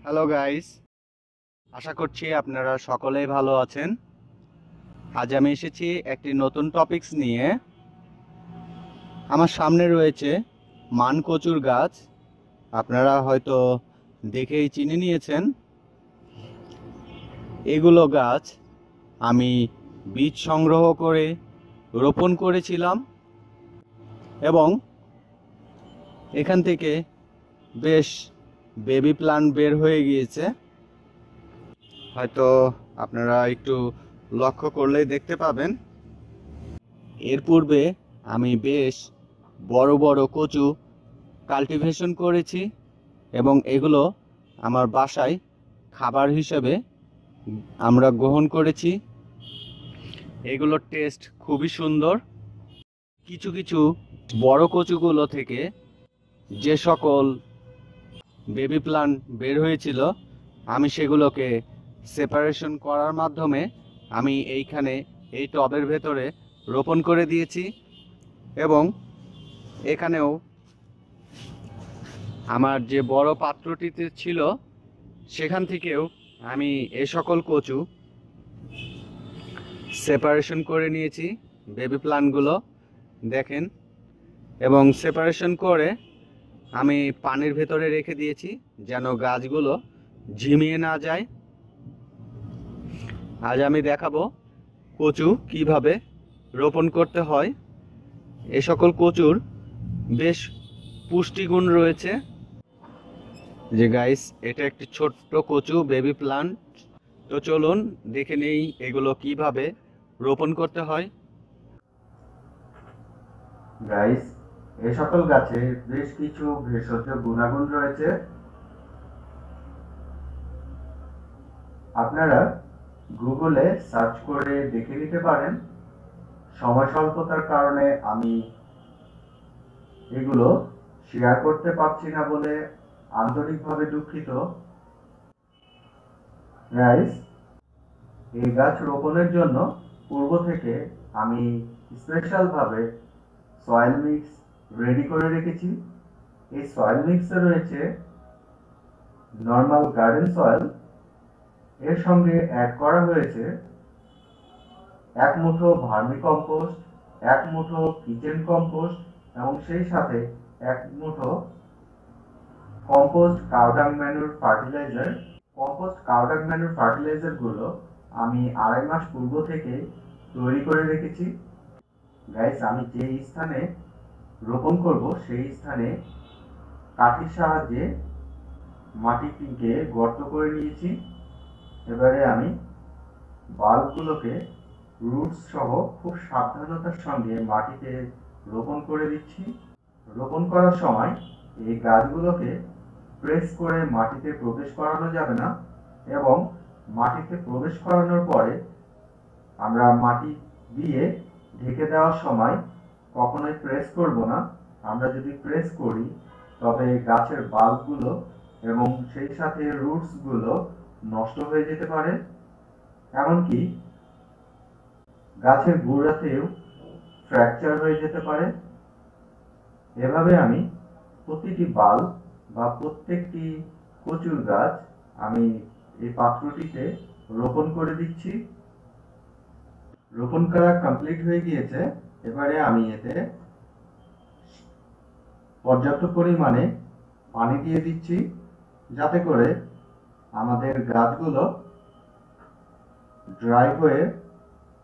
Hello guys, আশা করছি আপনারা সকলেই ভালো আছেন। আজ আমি এসেছি একটি নতুন টপিকস নিয়ে। আমার সামনে রয়েছে মান কচুর গাছ। আপনারা হয়তো দেখেই চিনে নিয়েছেন। এগুলো গাছ আমি বীজ সংগ্রহ করে রোপণ করেছিলাম এবং এখান থেকে বেশ বেবি প্লান্ট বের হয়ে গিয়েছে। হয়তো আপনারা একটু লক্ষ্য করলেই দেখতে পাবেন। এর পূর্বে আমি বেশ বড় বড় কচু কাল্টিভেশন করেছি এবং এগুলো আমার বাসায় খাবার হিসেবে আমরা গ্রহণ করেছি। এগুলোর টেস্ট খুবই সুন্দর। কিছু কিছু বড় কচুগুলো থেকে যে সকল বেবি প্লান্ট বের হয়েছিল আমি সেগুলোকে সেপারেশন করার মাধ্যমে আমি এইখানে এই টবের ভেতরে রোপণ করে দিয়েছি এবং এখানেও আমার যে বড় পাত্রটিতে ছিল সেখান থেকেও আমি এই সকল কচু সেপারেশন করে নিয়েছি। বেবি প্লান্টগুলো দেখেন, এবং সেপারেশন করে আমি পানির ভেতরে রেখে দিয়েছি যেন গাছগুলো ঝিমিয়ে না যায়। আজ আমি দেখাবো কচু কিভাবে রোপণ করতে হয়। এ সকল কচুর বেশ পুষ্টিগুণ রয়েছে। যে গাইস, এটা একটি ছোট্ট কচু বেবি প্লান্ট। তো চলুন দেখে নেই এগুলো কিভাবে রোপণ করতে হয়। গাইস, এই সকল গাছে বেশ কিছু ভেষজ গুণাগুণ রয়েছে। আপনারা গুগলে সার্চ করে দেখে নিতে পারেন। সময় স্বল্পতার কারণে আমি এগুলো শেয়ার করতে পারছি না বলে আন্তরিকভাবে দুঃখিত। গাইস, এই গাছ রোপণের জন্য পূর্ব থেকে আমি স্পেশালভাবে সয়েল মিক্স রেডি করে রেখেছি। এই সয়েল মিক্সে রয়েছে নর্মাল গার্ডেন সয়েল, এর সঙ্গে অ্যাড করা হয়েছে 1 মুঠো ভার্মি কম্পোস্ট, 1 মুঠো কিচেন কম্পোস্ট এবং সেই সাথে 1 মুঠো compost cow dung manure fertiliser. Compost cow dung manure ফার্টিলাইজারগুলো আমি 2.5 মাস পূর্ব থেকে তৈরি করে রেখেছি। গাইস, আমি যে স্থানে রোপণ করব সেই স্থানে কাঠির সাহায্যে মাটিটিকে গর্ত করে নিয়েছি। এবারে আমি বাল্বগুলোকে রুটস সহ খুব সাবধানতার সঙ্গে মাটিতে রোপণ করে দিচ্ছি। রোপণ করার সময় এই গাছগুলোকে প্রেস করে মাটিতে প্রবেশ করানো যাবে না এবং মাটিতে প্রবেশ করানোর পরে আমরা মাটি দিয়ে ঢেকে দেওয়ার সময় কখনোই প্রেস করব না। আমরা যদি প্রেস করি তবে গাছের বাল্বগুলো এবং সেই সাথে রুটসগুলো নষ্ট হয়ে যেতে পারে, এমনকি গাছের গোড়াতেও ফ্র্যাকচার হয়ে যেতে পারে। এভাবে আমি প্রতিটি বাল্ব বা প্রত্যেকটি কচুর গাছ আমি এই পাত্রটিতে রোপণ করে দিচ্ছি। রোপণ করা কমপ্লিট হয়ে গিয়েছে। এবারে আমি এতে পর্যাপ্ত পরিমাণে পানি দিয়ে দিচ্ছি যাতে করে আমাদের গাছগুলো ড্রাই হয়ে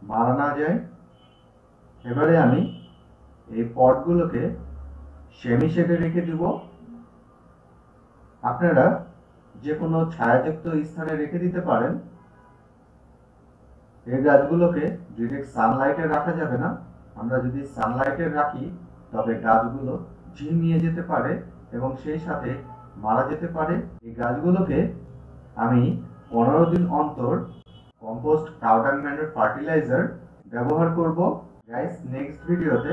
মারা না যায়। এবারে আমি এই পটগুলোকে সেমি শেডে রেখে দিব। আপনারা যে কোনো ছায়াযুক্ত স্থানে রেখে দিতে পারেন। এই গাছগুলোকে ডিরেক্ট সানলাইটে রাখা যাবে না। আমরা যদি সানলাইটে রাখি তবে গাছগুলো ঝিমিয়ে যেতে পারে এবং সেই সাথে মারা যেতে পারে। এই গাছগুলোকে আমি 15 দিন অন্তর কম্পোস্ট কাউডাং ম্যানুর ফার্টিলাইজার ব্যবহার করব। গাইস, নেক্সট ভিডিওতে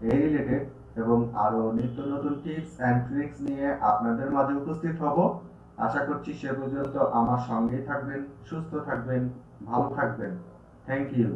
এই রিলেটেড এবং আরো নিত্য নতুন টিপস অ্যান্ড ট্রিক্স নিয়ে আপনাদের মাঝে উপস্থিত হব। আশা করছি সে পর্যন্ত আমার সঙ্গেই থাকবেন, সুস্থ থাকবেন, ভালো থাকবেন। Thank you.